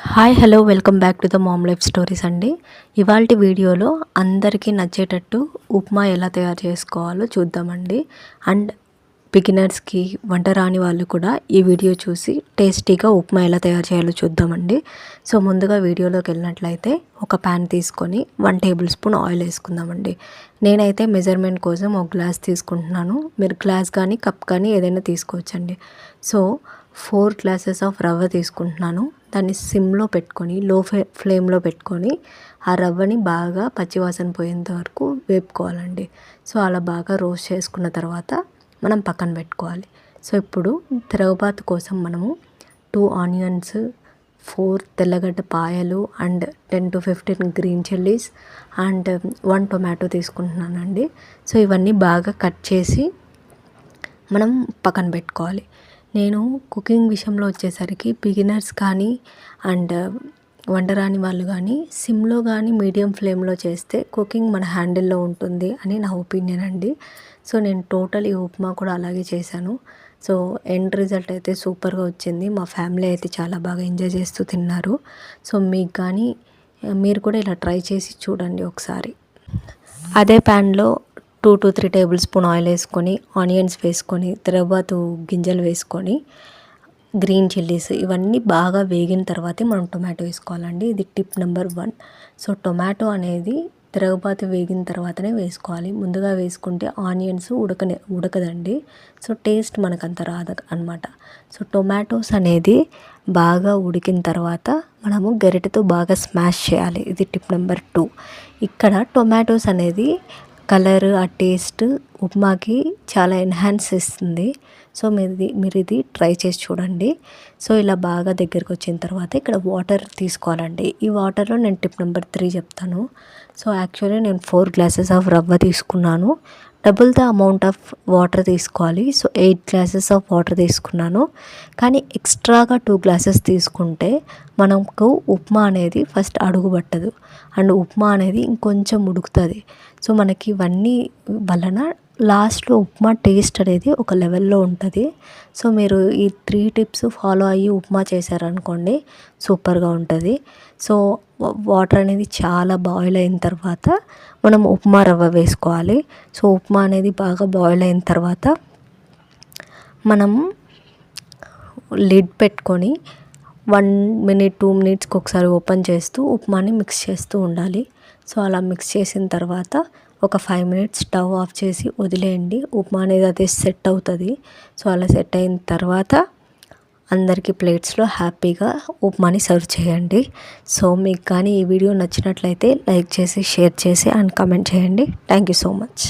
Hi hello welcome back to the mom life stories అండి. ఇవాల్టి వీడియోలో అందరికీ నచ్చేటట్టు ఉప్మా ఎలా తయారు చేసుకోవాలో చూద్దామండి. అండ్ బిగినర్స్కి, వంట రాని వాళ్ళు కూడా ఈ వీడియో చూసి టేస్టీగా ఉప్మా ఎలా తయారు చేయాలో చూద్దామండి. సో ముందుగా వీడియోలోకి వెళ్ళినట్లయితే ఒక ప్యాన్ తీసుకొని 1 టేబుల్ స్పూన్ ఆయిల్ వేసుకుందామండి. నేనైతే మెజర్మెంట్ కోసం ఒక గ్లాస్ తీసుకుంటున్నాను. మీరు గ్లాస్ కానీ కప్ కానీ ఏదైనా తీసుకోవచ్చండి. సో 4 గ్లాసెస్ ఆఫ్ రవ్వ తీసుకుంటున్నాను. దాన్ని సిమ్లో పెట్టుకొని లో ఫ్లేమ్లో పెట్టుకొని ఆ రవ్వని బాగా పచ్చివాసన పోయేంత వరకు వేపుకోవాలండి. సో అలా బాగా రోస్ట్ చేసుకున్న తర్వాత మనం పక్కన పెట్టుకోవాలి. సో ఇప్పుడు తిరగబాతు కోసం మనము 2 ఆనియన్స్, 4 తెల్లగడ్డ పాయలు and 10 to 15 green chillies and 1 tomato తీసుకుంటున్నానండి. సో ఇవన్నీ బాగా కట్ చేసి మనం పక్కన పెట్టుకోవాలి. నేను కుకింగ్ విషయంలో వచ్చేసరికి బిగినర్స్ కానీ అండ్ వంటరాని వాళ్ళు కానీ సిమ్లో కానీ మీడియం ఫ్లేమ్లో చేస్తే కుకింగ్ మన హ్యాండిల్లో ఉంటుంది అని నా ఒపీనియన్ అండి. సో నేను టోటల్ ఈ ఉప్మా కూడా అలాగే చేశాను. సో ఎండ్ రిజల్ట్ అయితే సూపర్గా వచ్చింది. మా ఫ్యామిలీ అయితే చాలా బాగా ఎంజాయ్ చేస్తూ తిన్నారు. సో మీకు కానీ మీరు కూడా ఇలా ట్రై చేసి చూడండి ఒకసారి. అదే ప్యాన్లో 2 to 3 టేబుల్ స్పూన్ ఆయిల్ వేసుకొని ఆనియన్స్ వేసుకొని తిరగబాతు గింజలు వేసుకొని గ్రీన్ చిల్లీస్ ఇవన్నీ బాగా వేగిన తర్వాతే మనం టొమాటో వేసుకోవాలండి. ఇది టిప్ నెంబర్ 1. సో టొమాటో అనేది తిరగబాతు వేగిన తర్వాతనే వేసుకోవాలి. ముందుగా వేసుకుంటే ఆనియన్స్ ఉడకదండి. సో టేస్ట్ మనకు అంత రాదు అనమాట. సో టొమాటోస్ అనేది బాగా ఉడికిన తర్వాత మనము గరిటెతో బాగా స్మాష్ చేయాలి. ఇది టిప్ నెంబర్ 2. ఇక్కడ టొమాటోస్ అనేది కలర్, ఆ టేస్ట్ ఉప్మాకి చాలా ఎన్హాన్స్ ఇస్తుంది. సో మీరు ఇది ట్రై చేసి చూడండి. సో ఇలా బాగా దగ్గరికి వచ్చిన తర్వాత ఇక్కడ వాటర్ తీసుకోవాలండి. ఈ వాటర్లో నేను టిప్ నెంబర్ 3 చెప్తాను. సో యాక్చువల్లీ నేను 4 గ్లాసెస్ ఆఫ్ రవ్వ తీసుకున్నాను. Double the amount of water తీసుకోవాలి. సో 8 గ్లాసెస్ ఆఫ్ వాటర్ తీసుకున్నాను. కానీ ఎక్స్ట్రాగా 2 గ్లాసెస్ తీసుకుంటే మనకు ఉప్మా అనేది ఫస్ట్ అడుగు పట్టదు అండ్ ఉప్మా అనేది ఇంకొంచెం ఉడుకుతుంది. సో మనకి ఇవన్నీ వలన లాస్ట్లో ఉప్మా టేస్ట్ అనేది ఒక లెవెల్లో ఉంటుంది. సో మీరు ఈ 3 టిప్స్ ఫాలో అయ్యి ఉప్మా చేశారనుకోండి సూపర్గా ఉంటుంది. సో వాటర్ అనేది చాలా బాయిల్ అయిన తర్వాత మనం ఉప్మా రవ్వ వేసుకోవాలి. సో ఉప్మా అనేది బాగా బాయిల్ అయిన తర్వాత మనం లిడ్ పెట్టుకొని 1 minute 2 minutesకి ఒకసారి ఓపెన్ చేస్తూ ఉప్మాని మిక్స్ చేస్తూ ఉండాలి. సో అలా మిక్స్ చేసిన తర్వాత ఒక 5 minutes స్టవ్ ఆఫ్ చేసి వదిలేయండి. ఉప్మా అనేది అదే సెట్ అవుతుంది. సో అలా సెట్ అయిన తర్వాత అందరికీ ప్లేట్స్లో హ్యాపీగా ఉప్మాని సర్వ్ చేయండి. సో మీకు కానీ ఈ వీడియో నచ్చినట్లయితే లైక్ చేసి, షేర్ చేసి అండ్ కామెంట్ చేయండి. Thank you so much.